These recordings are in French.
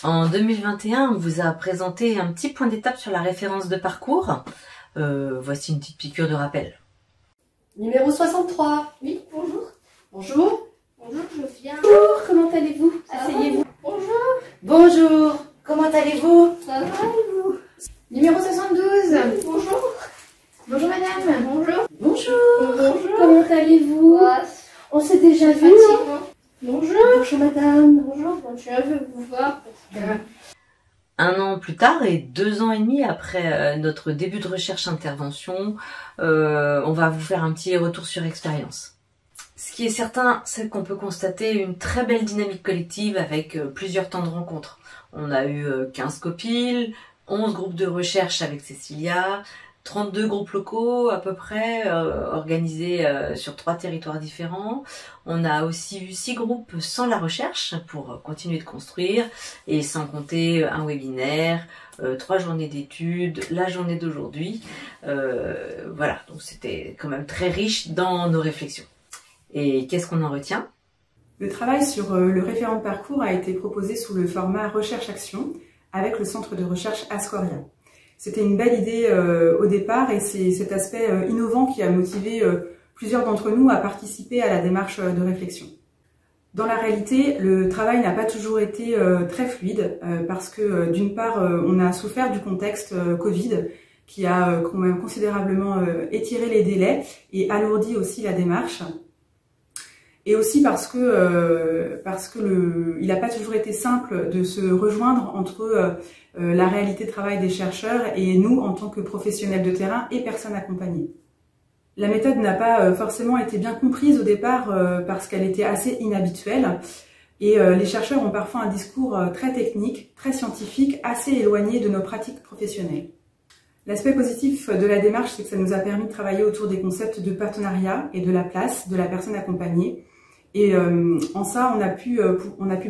En 2021, on vous a présenté un petit point d'étape sur la référence de parcours. Voici une petite piqûre de rappel. Numéro 63. Oui, bonjour. Bonjour. Bonjour, je viens. Bonjour, comment allez-vous? Asseyez-vous. Bonjour, Bonjour, comment allez-vous? ça va et vous? Numéro 72. Bonjour. Bonjour madame. Bonjour. Bonjour. Bonjour. Comment allez-vous? Ouais, On s'est déjà vu, hein? fatigant. Bonjour. Bonjour madame. Bonjour, bon, je veux vous voir parce que... Un an plus tard et 2 ans et demi après notre début de recherche-intervention, on va vous faire un petit retour sur expérience. Ce qui est certain, c'est qu'on peut constater une très belle dynamique collective avec plusieurs temps de rencontre. On a eu 15 copiles, 11 groupes de recherche avec Cécilia, 32 groupes locaux à peu près, organisés sur 3 territoires différents. On a aussi eu 6 groupes sans la recherche pour continuer de construire, et sans compter un webinaire, 3 journées d'études, la journée d'aujourd'hui. Voilà, donc c'était quand même très riche dans nos réflexions. Et qu'est-ce qu'on en retient? Le travail sur le référent de parcours a été proposé sous le format recherche-action avec le centre de recherche Ascoria. C'était une belle idée au départ, et c'est cet aspect innovant qui a motivé plusieurs d'entre nous à participer à la démarche de réflexion. Dans la réalité, le travail n'a pas toujours été très fluide parce que d'une part, on a souffert du contexte Covid qui a quand même considérablement étiré les délais et alourdi aussi la démarche. Et aussi parce que il n'a pas toujours été simple de se rejoindre entre la réalité de travail des chercheurs et nous en tant que professionnels de terrain et personnes accompagnées. La méthode n'a pas forcément été bien comprise au départ parce qu'elle était assez inhabituelle, et les chercheurs ont parfois un discours très technique, très scientifique, assez éloigné de nos pratiques professionnelles. L'aspect positif de la démarche, c'est que ça nous a permis de travailler autour des concepts de partenariat et de la place de la personne accompagnée. Et en ça, on a pu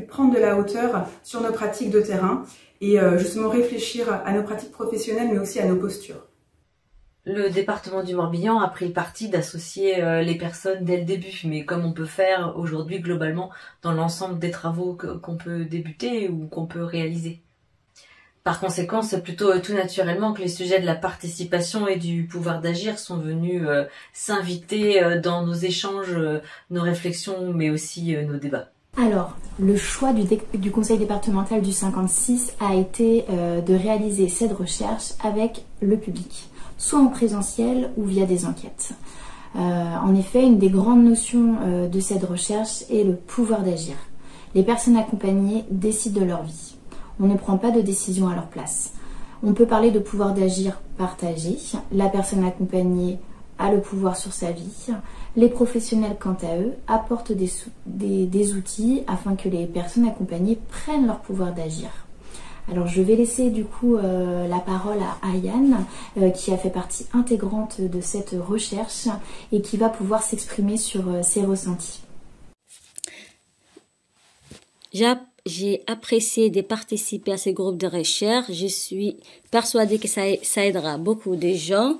prendre de la hauteur sur nos pratiques de terrain et justement réfléchir à nos pratiques professionnelles, mais aussi à nos postures. Le département du Morbihan a pris le parti d'associer les personnes dès le début, mais comme on peut faire aujourd'hui globalement dans l'ensemble des travaux qu'on peut débuter ou qu'on peut réaliser. Par conséquent, c'est plutôt tout naturellement que les sujets de la participation et du pouvoir d'agir sont venus s'inviter dans nos échanges, nos réflexions, mais aussi nos débats. Alors, le choix du conseil départemental du 56 a été de réaliser cette recherche avec le public, soit en présentiel ou via des enquêtes. En effet, une des grandes notions de cette recherche est le pouvoir d'agir. Les personnes accompagnées décident de leur vie. On ne prend pas de décision à leur place. On peut parler de pouvoir d'agir partagé. La personne accompagnée a le pouvoir sur sa vie. Les professionnels, quant à eux, apportent des outils afin que les personnes accompagnées prennent leur pouvoir d'agir. Alors je vais laisser du coup la parole à Ayane qui a fait partie intégrante de cette recherche et qui va pouvoir s'exprimer sur ses ressentis. J'ai apprécié de participer à ces groupes de recherche. Je suis persuadée que ça aidera beaucoup de gens.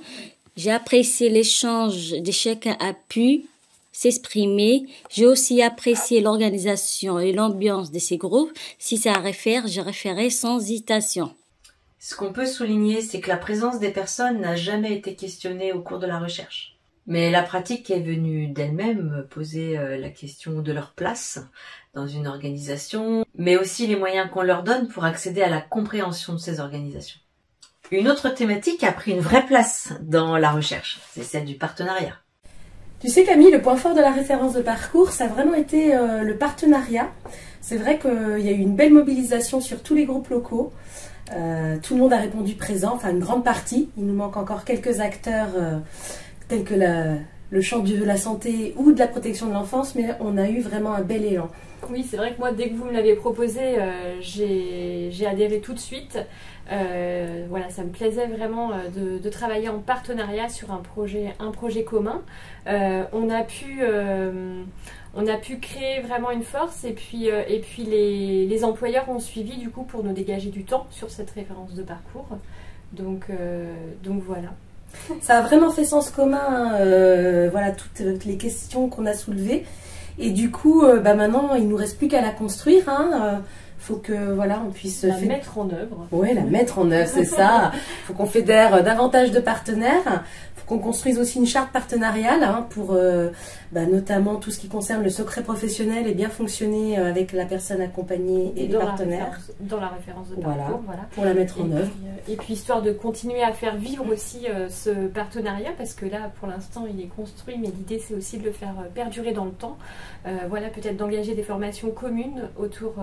J'ai apprécié l'échange de chacun a pu s'exprimer. J'ai aussi apprécié l'organisation et l'ambiance de ces groupes. Si ça réfère, je référerai sans hésitation. Ce qu'on peut souligner, c'est que la présence des personnes n'a jamais été questionnée au cours de la recherche. Mais la pratique est venue d'elle-même poser la question de leur place dans une organisation, mais aussi les moyens qu'on leur donne pour accéder à la compréhension de ces organisations. Une autre thématique a pris une vraie place dans la recherche, c'est celle du partenariat. Tu sais Camille, le point fort de la référence de parcours, ça a vraiment été le partenariat. C'est vrai qu'il y a eu une belle mobilisation sur tous les groupes locaux. Tout le monde a répondu présent, enfin une grande partie. Il nous manque encore quelques acteurs tels que le champ de la santé ou de la protection de l'enfance, mais on a eu vraiment un bel élan. Oui, c'est vrai que moi, dès que vous me l'avez proposé, j'ai adhéré tout de suite. Voilà, ça me plaisait vraiment de travailler en partenariat sur un projet commun. On a pu créer vraiment une force, et puis les employeurs ont suivi du coup pour nous dégager du temps sur cette référence de parcours. Donc voilà. Ça a vraiment fait sens commun, voilà, toutes les questions qu'on a soulevées. Et du coup, maintenant, il ne nous reste plus qu'à la construire. faut que voilà, on puisse mettre en œuvre. Ouais, la mettre en œuvre, c'est ça. Faut qu'on fédère davantage de partenaires. Faut qu'on construise aussi une charte partenariale pour notamment tout ce qui concerne le secret professionnel et bien fonctionner avec la personne accompagnée et les partenaires. Dans la référence de parcours, voilà. Pour la mettre en œuvre. Et puis histoire de continuer à faire vivre aussi ce partenariat, parce que là, pour l'instant, il est construit, mais l'idée c'est aussi de le faire perdurer dans le temps. Voilà, peut-être d'engager des formations communes autour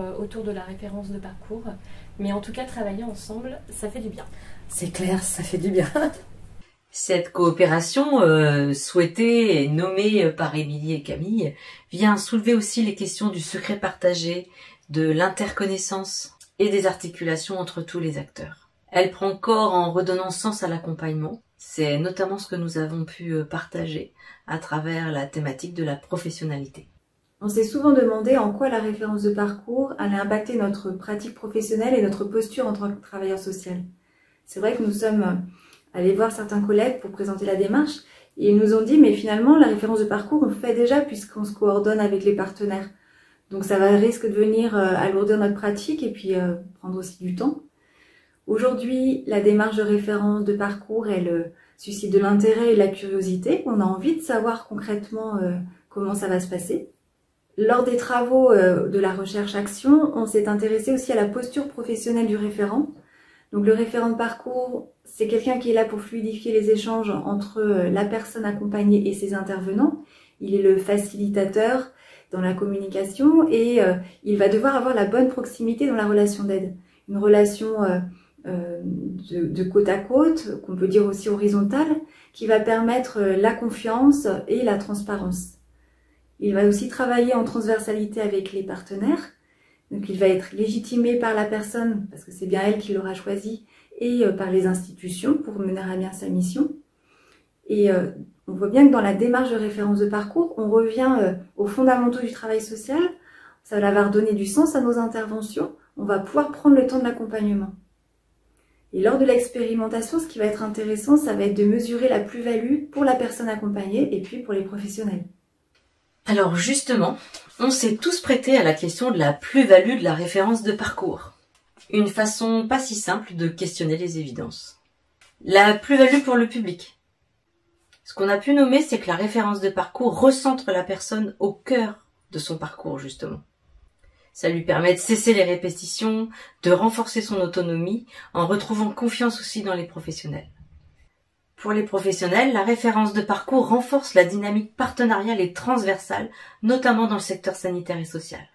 de la référence de parcours. Mais en tout cas, travailler ensemble, ça fait du bien. C'est clair, ça fait du bien. Cette coopération souhaitée et nommée par Émilie et Camille vient soulever aussi les questions du secret partagé, de l'interconnaissance et des articulations entre tous les acteurs. Elle prend corps en redonnant sens à l'accompagnement. C'est notamment ce que nous avons pu partager à travers la thématique de la professionnalité. On s'est souvent demandé en quoi la référence de parcours allait impacter notre pratique professionnelle et notre posture en tant que travailleur social. C'est vrai que nous sommes allés voir certains collègues pour présenter la démarche et ils nous ont dit mais finalement la référence de parcours on le fait déjà puisqu'on se coordonne avec les partenaires. Donc ça risque de venir alourdir notre pratique et puis prendre aussi du temps. Aujourd'hui, la démarche de référence de parcours, elle suscite de l'intérêt et de la curiosité. On a envie de savoir concrètement comment ça va se passer. Lors des travaux de la recherche-action, on s'est intéressé aussi à la posture professionnelle du référent. Donc le référent de parcours, c'est quelqu'un qui est là pour fluidifier les échanges entre la personne accompagnée et ses intervenants. Il est le facilitateur dans la communication et il va devoir avoir la bonne proximité dans la relation d'aide. Une relation de côte à côte, qu'on peut dire aussi horizontale, qui va permettre la confiance et la transparence. Il va aussi travailler en transversalité avec les partenaires. Donc il va être légitimé par la personne, parce que c'est bien elle qui l'aura choisi, et par les institutions pour mener à bien sa mission. Et on voit bien que dans la démarche de référence de parcours, on revient aux fondamentaux du travail social. Ça va redonner du sens à nos interventions. On va pouvoir prendre le temps de l'accompagnement. Et lors de l'expérimentation, ce qui va être intéressant, ça va être de mesurer la plus-value pour la personne accompagnée et puis pour les professionnels. Alors justement, on s'est tous prêtés à la question de la plus-value de la référence de parcours. Une façon pas si simple de questionner les évidences. La plus-value pour le public. Ce qu'on a pu nommer, c'est que la référence de parcours recentre la personne au cœur de son parcours, justement. Ça lui permet de cesser les répétitions, de renforcer son autonomie, en retrouvant confiance aussi dans les professionnels. Pour les professionnels, la référence de parcours renforce la dynamique partenariale et transversale, notamment dans le secteur sanitaire et social.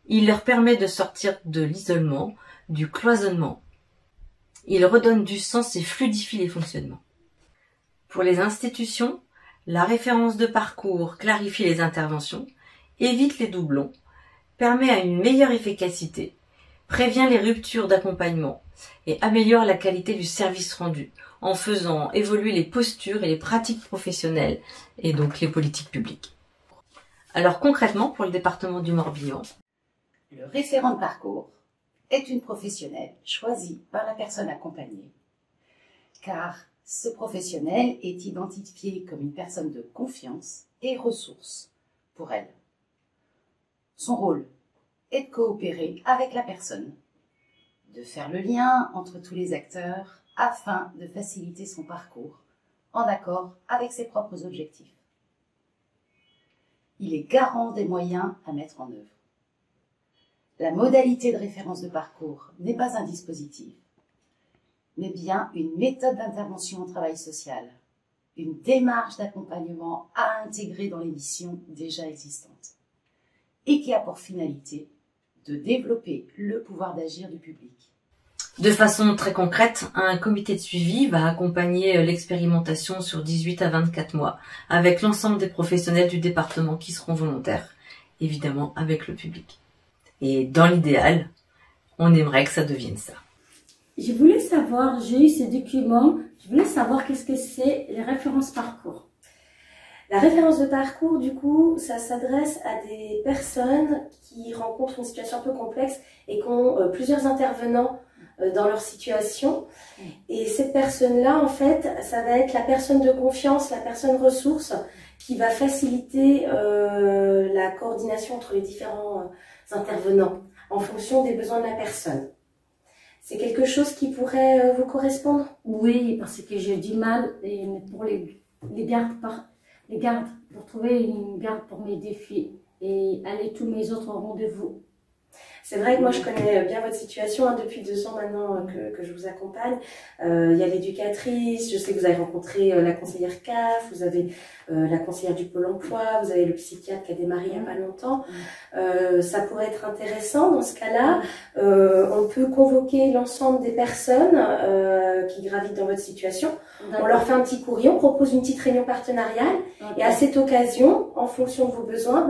Il leur permet de sortir de l'isolement, du cloisonnement. Il redonne du sens et fluidifie les fonctionnements. Pour les institutions, la référence de parcours clarifie les interventions, évite les doublons, permet à une meilleure efficacité, prévient les ruptures d'accompagnement et améliore la qualité du service rendu en faisant évoluer les postures et les pratiques professionnelles et donc les politiques publiques. Alors concrètement, pour le département du Morbihan, le référent de parcours est une professionnelle choisie par la personne accompagnée, car ce professionnel est identifié comme une personne de confiance et ressource pour elle. Son rôle est de coopérer avec la personne, de faire le lien entre tous les acteurs afin de faciliter son parcours en accord avec ses propres objectifs. Il est garant des moyens à mettre en œuvre. La modalité de référence de parcours n'est pas un dispositif, mais bien une méthode d'intervention en travail social, une démarche d'accompagnement à intégrer dans les missions déjà existantes, et qui a pour finalité de développer le pouvoir d'agir du public. De façon très concrète, un comité de suivi va accompagner l'expérimentation sur 18 à 24 mois avec l'ensemble des professionnels du département qui seront volontaires, évidemment avec le public. Et dans l'idéal, on aimerait que ça devienne ça. Je voulais savoir, j'ai eu ces documents, je voulais savoir qu'est-ce que c'est les références parcours. La référence de parcours, du coup, ça s'adresse à des personnes qui rencontrent une situation un peu complexe et qui ont plusieurs intervenants dans leur situation. Et cette personne-là, en fait, ça va être la personne de confiance, la personne ressource qui va faciliter la coordination entre les différents intervenants en fonction des besoins de la personne. C'est quelque chose qui pourrait vous correspondre? Oui, parce que j'ai du mal pour les gardes, pour trouver une garde pour mes défis et aller tous mes autres rendez-vous. C'est vrai que moi je connais bien votre situation, hein, depuis 2 ans maintenant que je vous accompagne. Il y a l'éducatrice, je sais que vous avez rencontré la conseillère CAF, vous avez la conseillère du Pôle emploi, vous avez le psychiatre qui a démarré il n'y a pas longtemps. Ça pourrait être intéressant dans ce cas-là. On peut convoquer l'ensemble des personnes qui gravitent dans votre situation. On leur fait un petit courrier, on propose une petite réunion partenariale et à cette occasion, en fonction de vos besoins,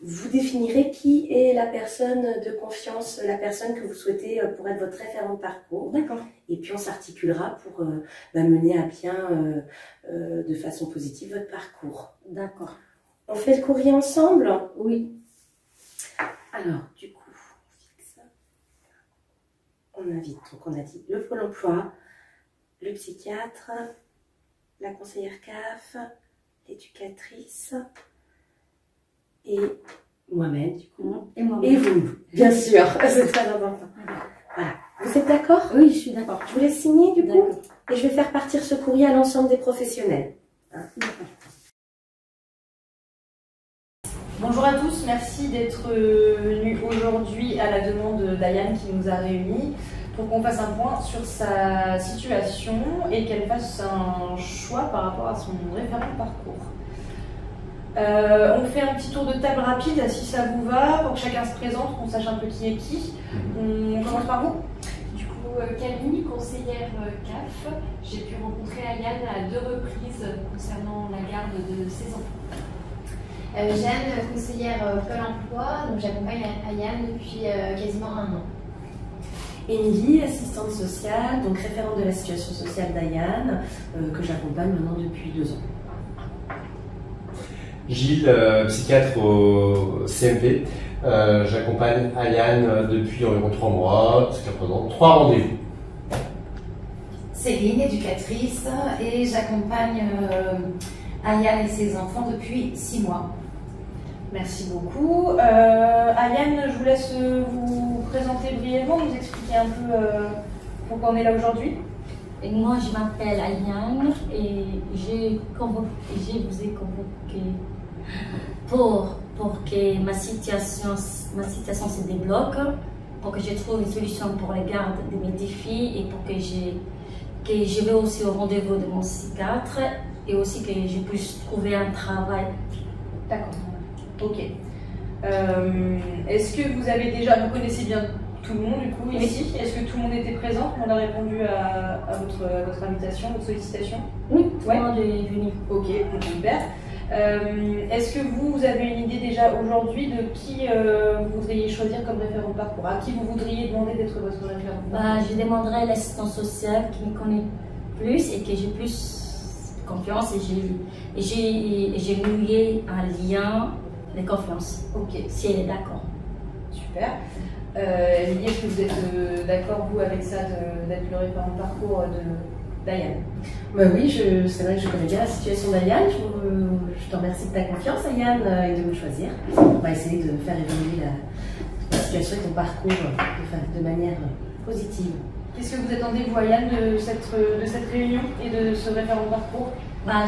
vous définirez qui est la personne de confiance, la personne que vous souhaitez pour être votre référent de parcours. D'accord. Et puis on s'articulera pour mener à bien de façon positive votre parcours. D'accord. On fait le courrier ensemble? Oui. Alors, du coup, on invite, donc on a dit le Pôle emploi, le psychiatre, la conseillère CAF, l'éducatrice, et moi-même, du coup. Et vous, bien sûr, c'est très important. Voilà. Vous êtes d'accord? Oui, je suis d'accord. Je vous laisse signer, du coup, et je vais faire partir ce courrier à l'ensemble des professionnels. Hein? Bonjour à tous, merci d'être venus aujourd'hui à la demande d'Ayane qui nous a réunis pour qu'on fasse un point sur sa situation et qu'elle fasse un choix par rapport à son référent de parcours. On fait un petit tour de table rapide si ça vous va, pour que chacun se présente, qu'on sache un peu qui est qui. On commence par vous. Du coup, Camille, conseillère CAF, j'ai pu rencontrer Ayane à 2 reprises concernant la garde de ses enfants. Jeanne, conseillère Pôle emploi, donc j'accompagne Ayane depuis quasiment 1 an. Émilie, assistante sociale, donc référente de la situation sociale d'Ayane, que j'accompagne maintenant depuis 2 ans. Gilles, psychiatre au CMP. J'accompagne Ayane depuis environ 3 mois, ce qui représente 3 rendez-vous. Céline, éducatrice, et j'accompagne Ayane et ses enfants depuis 6 mois. Merci beaucoup. Ayane, je vous laisse vous présenter brièvement, nous expliquer un peu pourquoi on est là aujourd'hui. Et moi, je m'appelle Ayane et je vous ai convoqué pour que ma situation se débloque, pour que je trouve une solution pour les gardes de mes défis et pour que je vais aussi au rendez-vous de mon psychiatre et aussi que je puisse trouver un travail. D'accord. Ok. Est-ce que vous avez déjà, vous connaissez bien tout le monde du coup ici? Est-ce que tout le monde était présent? On a répondu à votre invitation, votre sollicitation? Oui, tout le monde est venu. Ok, super. Est-ce que vous avez une idée déjà aujourd'hui de qui vous voudriez choisir comme référent de parcours? À qui vous voudriez demander d'être votre référent de parcours? Je demanderai l'assistant social qui me connaît plus et que j'ai plus confiance et j'ai noué un lien de confiance. Ok. Si elle est d'accord. Super. Lily, est-ce que vous êtes d'accord, vous, avec ça, d'être le référent de parcours d'Ayane? Oui, c'est vrai que je connais bien la situation d'Ayane. Je te remercie de ta confiance, Ayane, et de me choisir. On va essayer de faire évoluer la situation et ton parcours de manière positive. Qu'est-ce que vous attendez, vous, Ayane, de cette réunion et de ce référent de parcours?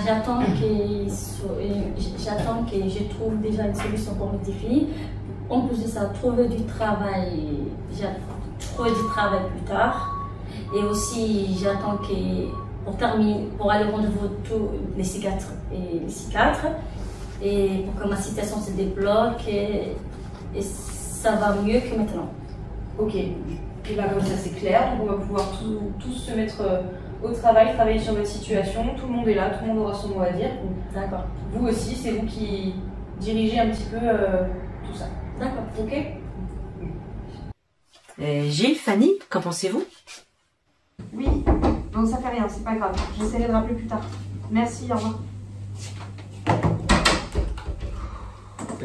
J'attends que je trouve déjà une solution pour mes défis. En plus de ça, trouver du travail plus tard. Et aussi, j'attends que pour aller au rendez-vous tous les psychiatres et pour que ma situation se débloque et ça va mieux que maintenant. Ok. Et là, comme ça, c'est clair. Donc, on va pouvoir tous se mettre au travail, travailler sur votre situation. Tout le monde est là, tout le monde aura son mot à dire. D'accord. Vous aussi, c'est vous qui dirigez un petit peu tout ça. D'accord. Ok. Gilles, Fanny, qu'en pensez-vous? Oui, non, ça fait rien, c'est pas grave. J'essaierai de rappeler plus tard. Merci, au revoir.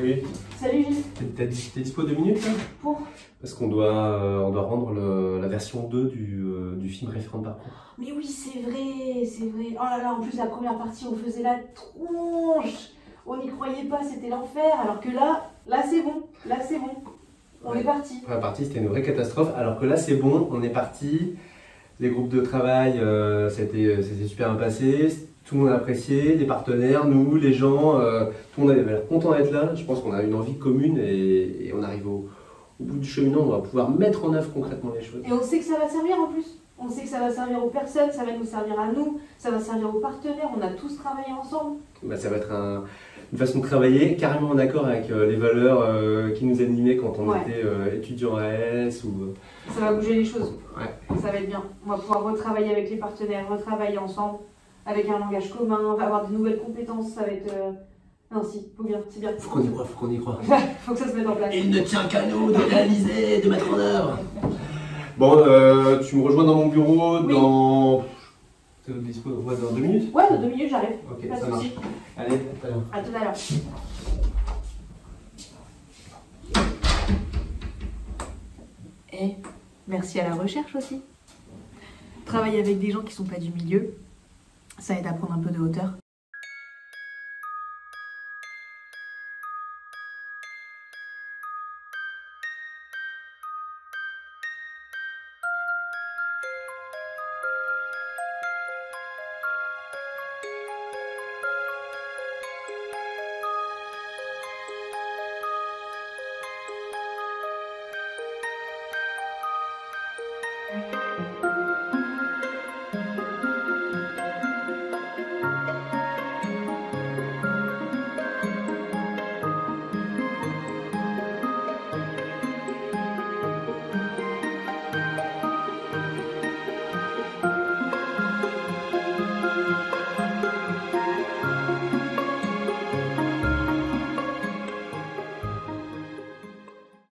Oui. Salut Gilles. T'es dispo 2 minutes là? Pour? Parce qu'on doit rendre la version 2 du film Référent de parcours. Mais oui, c'est vrai, c'est vrai. Oh là là, en plus la première partie, on faisait la tronche. On n'y croyait pas, c'était l'enfer. Alors que là c'est bon, là c'est bon. On est parti. Première partie, c'était une vraie catastrophe. Alors que là, c'est bon, on est parti. Les groupes de travail, c'était super bien passé. Tout le monde a apprécié, les partenaires, nous, les gens, tout le monde avait l'air content d'être là. Je pense qu'on a une envie commune et on arrive au bout du cheminement, on va pouvoir mettre en œuvre concrètement les choses. Et on sait que ça va servir en plus. On sait que ça va servir aux personnes, ça va nous servir à nous, ça va servir aux partenaires. On a tous travaillé ensemble. Bah, ça va être une façon de travailler carrément en accord avec les valeurs qui nous animaient quand on était étudiant à AS. Ça va bouger les choses. Ouais. Ça va être bien. On va pouvoir retravailler avec les partenaires, retravailler ensemble, avec un langage commun, on va avoir de nouvelles compétences, ça va être... Non, si, faut bien, c'est bien. Faut qu'on y croit, faut qu'on y croit. Faut que ça se mette en place. Il ne tient qu'à nous de réaliser, de mettre en œuvre. Bon, tu me rejoins dans mon bureau dans... T'es dispo dans 2 minutes? Ouais, dans 2 minutes, j'arrive. Ok, pas ça de marche. soucis. Allez, à tout à l'heure. À tout à l'heure. Et merci à la recherche aussi. Travailler avec des gens qui ne sont pas du milieu, ça aide à prendre un peu de hauteur.